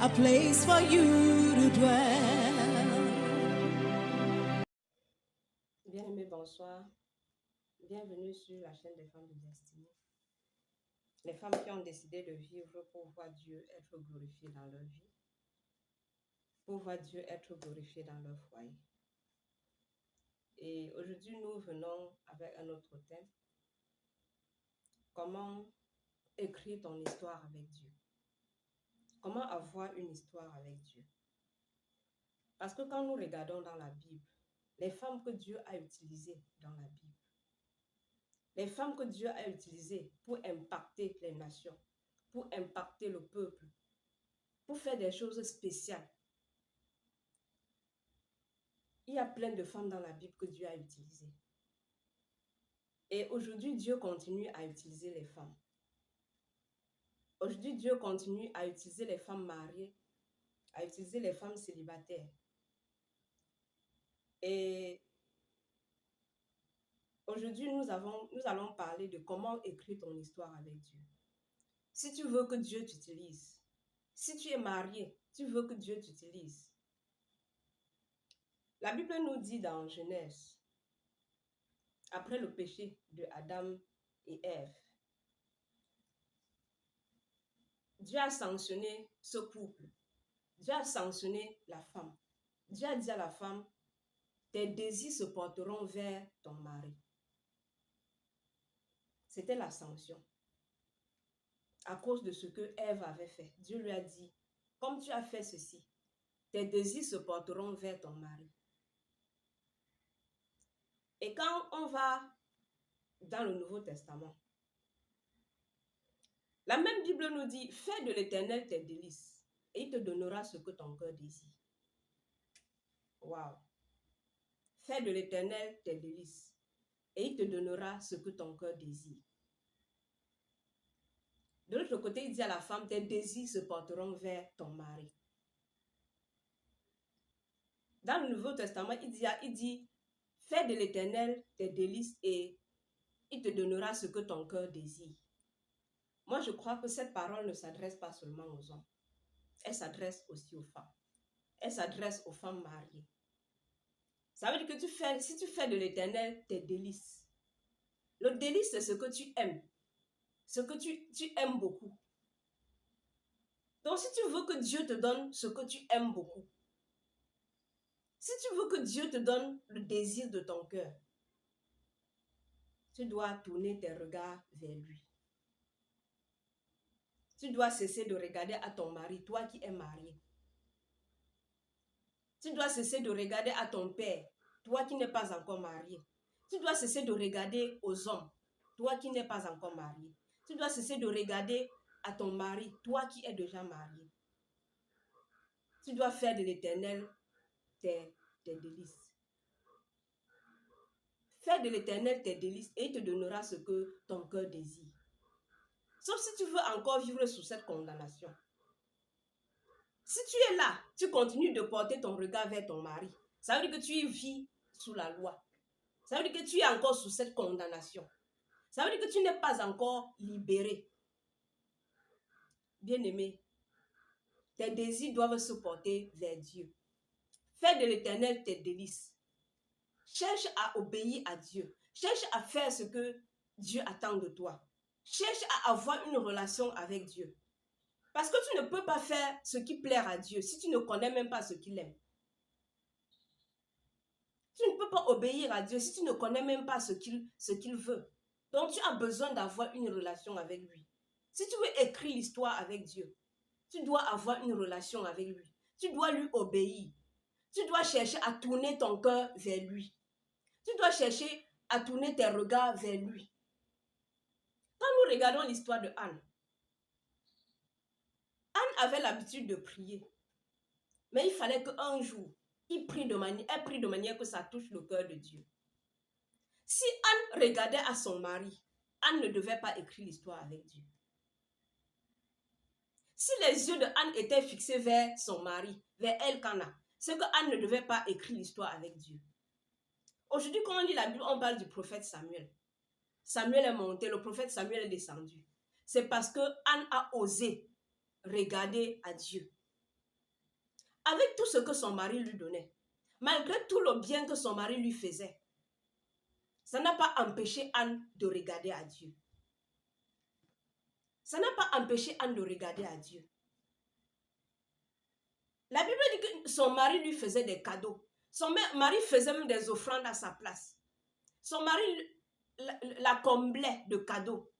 a place for you to dwell. Bien-aimés, bonsoir. Bienvenue sur la chaîne des femmes de destinée. Les femmes qui ont décidé de vivre pour voir Dieu être glorifié dans leur vie, pour voir Dieu être glorifié dans leur foyer. Et aujourd'hui, nous venons avec un autre thème. Comment écrire ton histoire avec Dieu? Comment avoir une histoire avec Dieu? Parce que quand nous regardons dans la Bible, les femmes que Dieu a utilisées dans la Bible, les femmes que Dieu a utilisées pour impacter les nations, pour impacter le peuple, pour faire des choses spéciales. Il y a plein de femmes dans la Bible que Dieu a utilisées. Et aujourd'hui, Dieu continue à utiliser les femmes. Aujourd'hui, Dieu continue à utiliser les femmes mariées, à utiliser les femmes célibataires. Et aujourd'hui, nous allons parler de comment écrire ton histoire avec Dieu. Si tu veux que Dieu t'utilise, si tu es marié, tu veux que Dieu t'utilise. La Bible nous dit dans Genèse, après le péché de Adam et Ève, Dieu a sanctionné ce couple. Dieu a sanctionné la femme. Dieu a dit à la femme, tes désirs se porteront vers ton mari. C'était la sanction. À cause de ce que Ève avait fait, Dieu lui a dit, comme tu as fait ceci, tes désirs se porteront vers ton mari. Et quand on va dans le Nouveau Testament, la même Bible nous dit, fais de l'Éternel tes délices et il te donnera ce que ton cœur désire. Waouh! Fais de l'Éternel tes délices et il te donnera ce que ton cœur désire. De l'autre côté, il dit à la femme, tes désirs se porteront vers ton mari. Dans le Nouveau Testament, il dit, fais de l'Éternel tes délices et il te donnera ce que ton cœur désire. Moi, je crois que cette parole ne s'adresse pas seulement aux hommes. Elle s'adresse aussi aux femmes. Elle s'adresse aux femmes mariées. Ça veut dire que si tu fais de l'Éternel tes délices. Le délice, c'est ce que tu aimes. Ce que tu aimes beaucoup. Donc, si tu veux que Dieu te donne ce que tu aimes beaucoup, si tu veux que Dieu te donne le désir de ton cœur, tu dois tourner tes regards vers lui. Tu dois cesser de regarder à ton mari, toi qui es marié. Tu dois cesser de regarder à ton père, toi qui n'es pas encore marié. Tu dois cesser de regarder aux hommes, toi qui n'es pas encore marié. Tu dois cesser de regarder à ton mari, toi qui es déjà marié. Tu dois faire de l'Éternel tes délices. Fais de l'Éternel tes délices et il te donnera ce que ton cœur désire. Sauf si tu veux encore vivre sous cette condamnation. Si tu es là, tu continues de porter ton regard vers ton mari. Ça veut dire que tu vis sous la loi. Ça veut dire que tu es encore sous cette condamnation. Ça veut dire que tu n'es pas encore libéré. Bien-aimé, tes désirs doivent se porter vers Dieu. Fais de l'Éternel tes délices. Cherche à obéir à Dieu. Cherche à faire ce que Dieu attend de toi. Cherche à avoir une relation avec Dieu. Parce que tu ne peux pas faire ce qui plaît à Dieu si tu ne connais même pas ce qu'il aime. Tu ne peux pas obéir à Dieu si tu ne connais même pas ce qu'il veut. Donc tu as besoin d'avoir une relation avec lui. Si tu veux écrire l'histoire avec Dieu, tu dois avoir une relation avec lui. Tu dois lui obéir. Tu dois chercher à tourner ton cœur vers lui. Tu dois chercher à tourner tes regards vers lui. Quand nous regardons l'histoire de Anne, Anne avait l'habitude de prier. Mais il fallait qu'un jour, elle prie de manière que ça touche le cœur de Dieu. Si Anne regardait à son mari, Anne ne devait pas écrire l'histoire avec Dieu. Si les yeux de Anne étaient fixés vers son mari, vers Elkana, c'est que Anne ne devait pas écrire l'histoire avec Dieu. Aujourd'hui, quand on lit la Bible, on parle du prophète Samuel. Samuel est monté, le prophète Samuel est descendu. C'est parce que Anne a osé regarder à Dieu. avec tout ce que son mari lui donnait, malgré tout le bien que son mari lui faisait, ça n'a pas empêché Anne de regarder à Dieu. Ça n'a pas empêché Anne de regarder à Dieu. La Bible dit que son mari lui faisait des cadeaux. Son mari faisait même des offrandes à sa place. Son mari la comblait de cadeaux.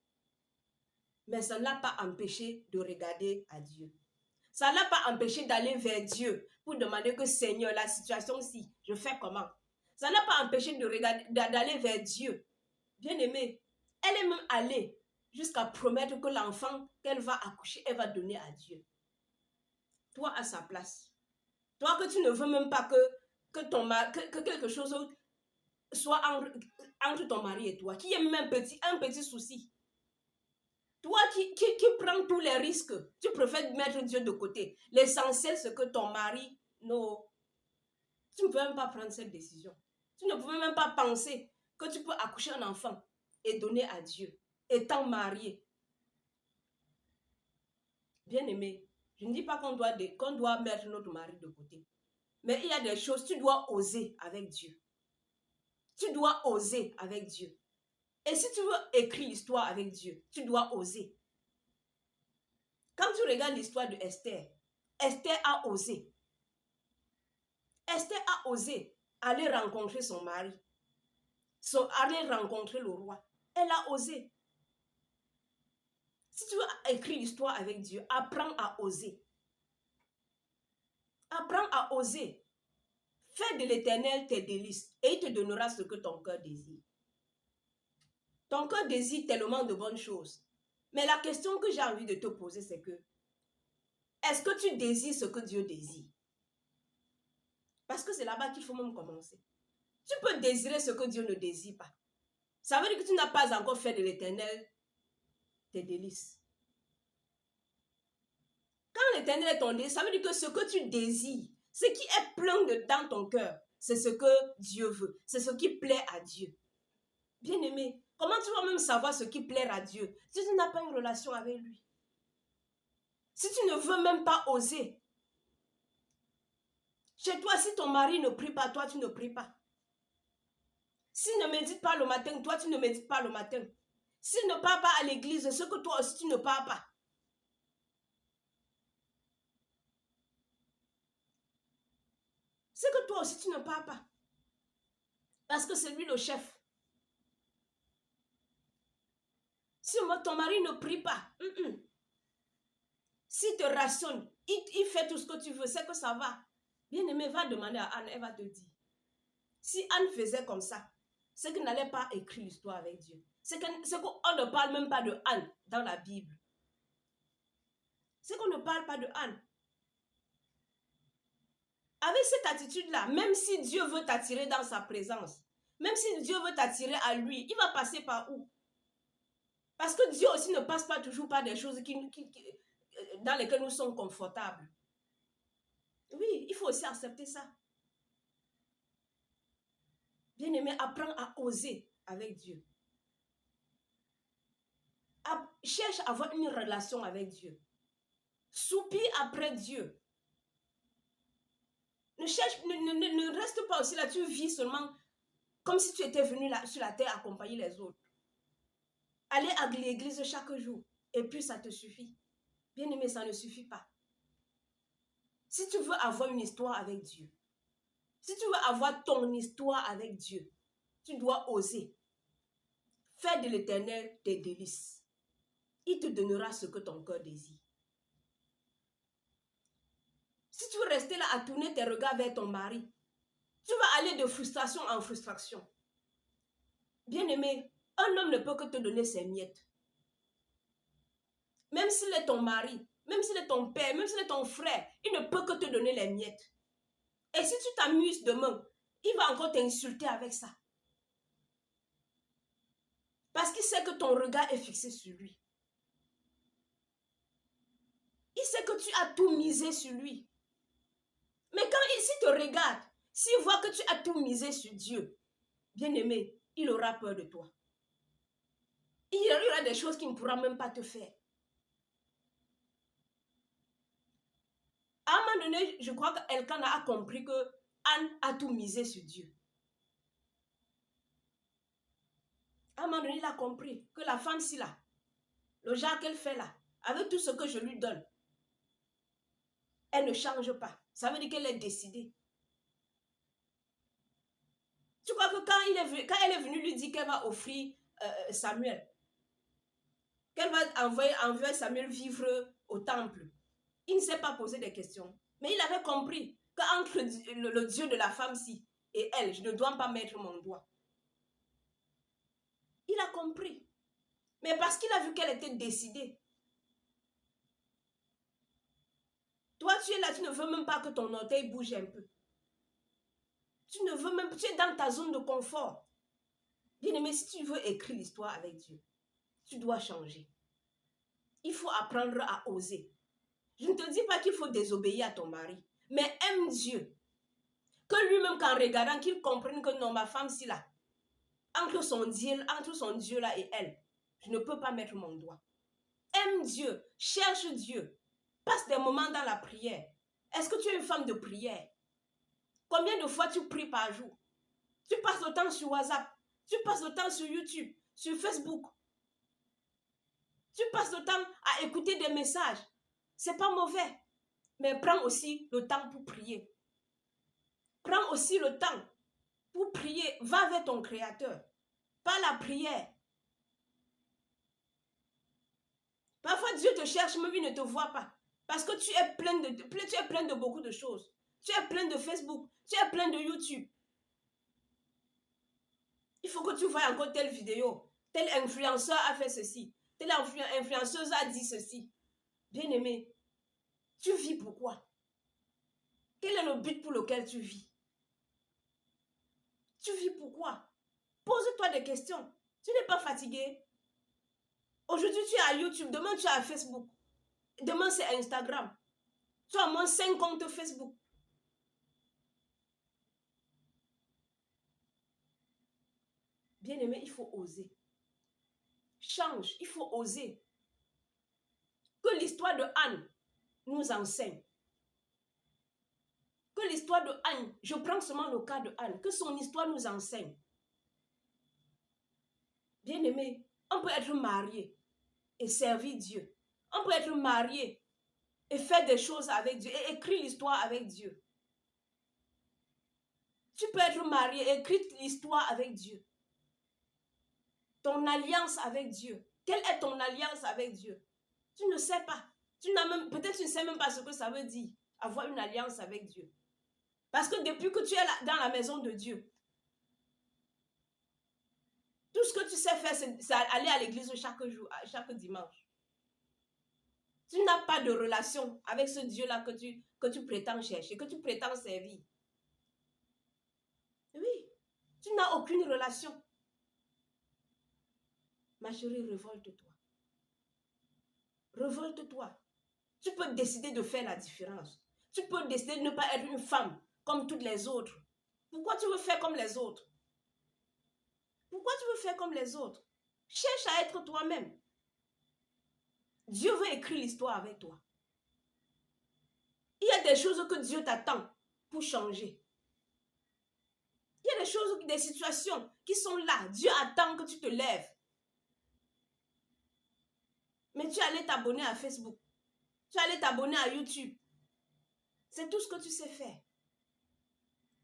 Mais ça ne l'a pas empêché de regarder à Dieu. Ça ne l'a pas empêché d'aller vers Dieu pour demander que Seigneur, la situation-ci, je fais comment? Ça ne l'a pas empêché d'aller vers Dieu. Bien-aimée, elle est même allée jusqu'à promettre que l'enfant qu'elle va accoucher, elle va donner à Dieu. Toi, à sa place. Toi que tu ne veux même pas que quelque chose soit entre ton mari et toi, qui est même un petit souci. Toi qui prends tous les risques, tu préfères mettre Dieu de côté. L'essentiel, c'est que ton mari, non, tu ne peux même pas prendre cette décision. Tu ne peux même pas penser que tu peux accoucher un enfant et donner à Dieu, étant marié. Bien-aimé, je ne dis pas qu'on doit mettre notre mari de côté. Mais il y a des choses, tu dois oser avec Dieu. Tu dois oser avec Dieu. Et si tu veux écrire l'histoire avec Dieu, tu dois oser. Quand tu regardes l'histoire de Esther, Esther a osé. Esther a osé aller rencontrer son mari, aller rencontrer le roi. Elle a osé. Si tu veux écrire l'histoire avec Dieu, apprends à oser. Apprends à oser. Fais de l'Éternel tes délices et il te donnera ce que ton cœur désire. Ton cœur désire tellement de bonnes choses. Mais la question que j'ai envie de te poser, c'est que est-ce que tu désires ce que Dieu désire? Parce que c'est là-bas qu'il faut même commencer. Tu peux désirer ce que Dieu ne désire pas. Ça veut dire que tu n'as pas encore fait de l'Éternel tes délices. Quand l'Éternel est ton délice, ça veut dire que ce que tu désires, ce qui est plein dans ton cœur, c'est ce que Dieu veut. C'est ce qui plaît à Dieu. Bien-aimé, comment tu vas même savoir ce qui plaît à Dieu si tu n'as pas une relation avec lui? Si tu ne veux même pas oser. Chez toi, si ton mari ne prie pas, toi, tu ne pries pas. S'il ne médite pas le matin, toi, tu ne médites pas le matin. S'il ne part pas à l'église, ce que toi aussi, tu ne pars pas. C'est que toi aussi, tu ne pars pas. Parce que c'est lui le chef. Si ton mari ne prie pas, s'il te rationne, il fait tout ce que tu veux, c'est que ça va. Bien-aimé, va demander à Anne, elle va te dire. Si Anne faisait comme ça, c'est qu'elle n'allait pas écrire l'histoire avec Dieu. C'est qu'on ne parle même pas de Anne dans la Bible. C'est qu'on ne parle pas de Anne. Avec cette attitude-là, même si Dieu veut t'attirer dans sa présence, même si Dieu veut t'attirer à lui, il va passer par où? Parce que Dieu aussi ne passe pas toujours par des choses dans lesquelles nous sommes confortables. Oui, il faut aussi accepter ça. Bien-aimé, apprends à oser avec Dieu. Cherche à avoir une relation avec Dieu. Soupire après Dieu. Ne reste pas aussi là, tu vis seulement comme si tu étais venu là, sur la terre accompagner les autres. Aller à l'église chaque jour et puis ça te suffit. Bien-aimé, ça ne suffit pas. Si tu veux avoir une histoire avec Dieu, si tu veux avoir ton histoire avec Dieu, tu dois oser. Fais de l'Éternel tes délices. Il te donnera ce que ton cœur désire. Si tu veux rester là à tourner tes regards vers ton mari, tu vas aller de frustration en frustration. Bien-aimé, un homme ne peut que te donner ses miettes. Même s'il est ton mari, même s'il est ton père, même s'il est ton frère, il ne peut que te donner les miettes. Et si tu t'amuses demain, il va encore t'insulter avec ça. Parce qu'il sait que ton regard est fixé sur lui. Il sait que tu as tout misé sur lui. Mais quand s'il te regarde, s'il voit que tu as tout misé sur Dieu, bien-aimé, il aura peur de toi. Il y aura des choses qu'il ne pourra même pas te faire. Aman moment donné, je crois qu'Elkana a compris que Anne a tout misé sur Dieu. À un moment donné, il a compris que la femme-ci là, le genre qu'elle fait là, avec tout ce que je lui donne, elle ne change pas. Ça veut dire qu'elle est décidée. Tu crois que quand elle est venue lui dire qu'elle va offrir Samuel, qu'elle va envoyer Samuel vivre au temple, il ne s'est pas posé des questions. Mais il avait compris qu'entre le Dieu de la femme-ci et elle, je ne dois pas mettre mon doigt. Il a compris. Mais parce qu'il a vu qu'elle était décidée. Toi, tu es là, tu ne veux même pas que ton orteil bouge un peu. Tu ne veux même, tu es dans ta zone de confort. Bien-aimé, si tu veux écrire l'histoire avec Dieu, tu dois changer. Il faut apprendre à oser. Je ne te dis pas qu'il faut désobéir à ton mari, mais aime Dieu. Que lui-même, qu'en regardant, qu'il comprenne que non, ma femme, si là, entre son Dieu là et elle, je ne peux pas mettre mon doigt. Aime Dieu, cherche Dieu, passe des moments dans la prière. Est-ce que tu es une femme de prière? Combien de fois tu pries par jour? Tu passes le temps sur WhatsApp, tu passes le temps sur YouTube, sur Facebook. Tu passes le temps à écouter des messages. C'est pas mauvais, mais prends aussi le temps pour prier. Prends aussi le temps pour prier. Va vers ton Créateur. Pas la prière. Parfois, Dieu te cherche, mais il ne te voit pas. Parce que tu es plein de beaucoup de choses. Tu es plein de Facebook. Tu es plein de YouTube. Il faut que tu vois encore telle vidéo. Tel influenceur a fait ceci. Telle influenceuse a dit ceci. Bien-aimé, tu vis pourquoi? Quel est le but pour lequel tu vis? Tu vis pourquoi? Pose-toi des questions. Tu n'es pas fatigué. Aujourd'hui, tu es à YouTube. Demain, tu es à Facebook. Demain, c'est Instagram. Tu as au moins 5 comptes Facebook. Bien-aimé, il faut oser. Change, il faut oser. Que l'histoire de Anne nous enseigne. Que l'histoire de Anne, je prends seulement le cas de Anne, que son histoire nous enseigne. Bien-aimé, on peut être marié et servir Dieu. On peut être marié et faire des choses avec Dieu et écrire l'histoire avec Dieu. Tu peux être marié et écrire l'histoire avec Dieu. Ton alliance avec Dieu. Quelle est ton alliance avec Dieu? Tu ne sais pas. Peut-être tu ne sais même pas ce que ça veut dire, avoir une alliance avec Dieu. Parce que depuis que tu es là, dans la maison de Dieu, tout ce que tu sais faire, c'est aller à l'église chaque jour, chaque dimanche. Tu n'as pas de relation avec ce Dieu-là que tu prétends chercher, que tu prétends servir. Oui, tu n'as aucune relation. Ma chérie, révolte-toi. Révolte-toi. Tu peux décider de faire la différence. Tu peux décider de ne pas être une femme comme toutes les autres. Pourquoi tu veux faire comme les autres? Pourquoi tu veux faire comme les autres? Cherche à être toi-même. Dieu veut écrire l'histoire avec toi. Il y a des choses que Dieu t'attend pour changer. Il y a des choses, des situations qui sont là. Dieu attend que tu te lèves. Mais tu allais t'abonner à Facebook. Tu allais t'abonner à YouTube. C'est tout ce que tu sais faire.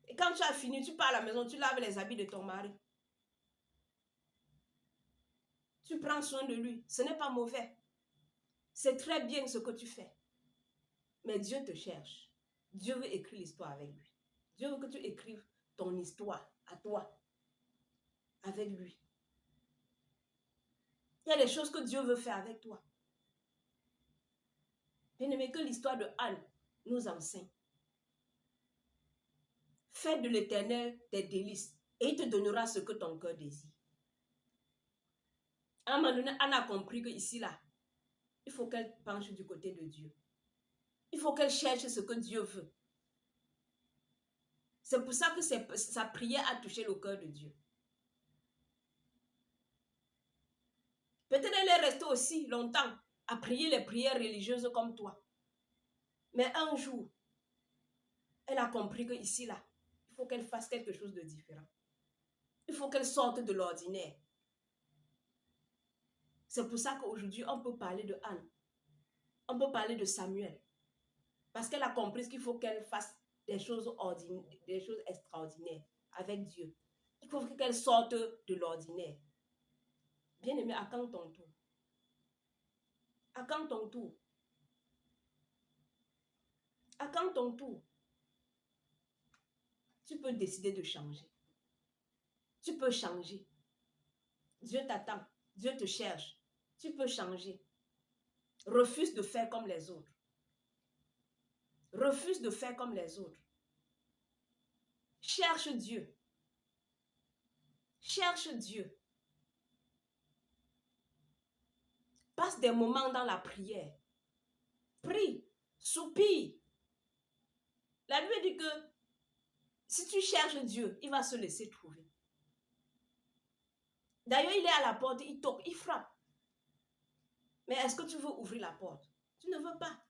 Et quand tu as fini, tu pars à la maison, tu laves les habits de ton mari. Tu prends soin de lui. Ce n'est pas mauvais. C'est très bien ce que tu fais. Mais Dieu te cherche. Dieu veut écrire l'histoire avec lui. Dieu veut que tu écrives ton histoire à toi, avec lui. Il y a des choses que Dieu veut faire avec toi. Bien-aimé, que l'histoire de Anne nous enseigne. Fais de l'Éternel tes délices et il te donnera ce que ton cœur désire. À un moment donné, Anne a compris que ici, là, il faut qu'elle penche du côté de Dieu. Il faut qu'elle cherche ce que Dieu veut. C'est pour ça que sa prière a touché le cœur de Dieu. Peut-être elle est restée aussi longtemps à prier les prières religieuses comme toi. Mais un jour, Elle a compris qu'ici, là, il faut qu'elle fasse quelque chose de différent. Il faut qu'elle sorte de l'ordinaire. C'est pour ça qu'aujourd'hui, on peut parler de Anne. On peut parler de Samuel. Parce qu'elle a compris qu'il faut qu'elle fasse des choses extraordinaires avec Dieu. Il faut qu'elle sorte de l'ordinaire. Bien-aimé, à quand ton tour? À quand ton tour? À quand ton tour? Tu peux décider de changer. Tu peux changer. Dieu t'attend. Dieu te cherche. Tu peux changer. Refuse de faire comme les autres. Refuse de faire comme les autres. Cherche Dieu. Cherche Dieu. Passe des moments dans la prière. Prie. Soupire. La Bible dit que si tu cherches Dieu, il va se laisser trouver. D'ailleurs, il est à la porte, il toque, il frappe. Mais est-ce que tu veux ouvrir la porte? Tu ne veux pas.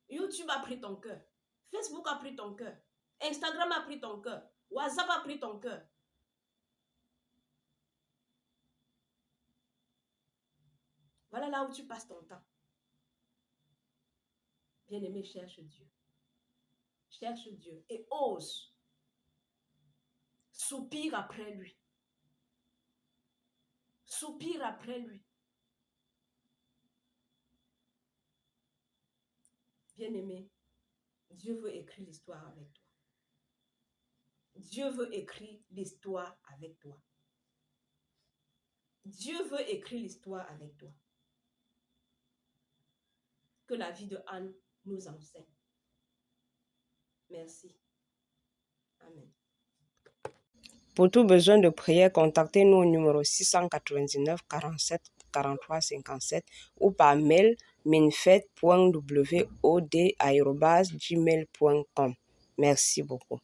YouTube a pris ton cœur. Facebook a pris ton cœur. Instagram a pris ton cœur. WhatsApp a pris ton cœur. Voilà là où tu passes ton temps. Bien-aimé, cherche Dieu. Cherche Dieu et ose. Soupire après lui. Soupire après lui. Bien-aimé, Dieu veut écrire l'histoire avec toi. Dieu veut écrire l'histoire avec toi. Dieu veut écrire l'histoire avec toi. Que la vie de Anne nous enseigne. Merci. Amen. Pour tout besoin de prière, contactez-nous au numéro 699 47 43 57 ou par mail minfet.wod@gmail.com. Merci beaucoup.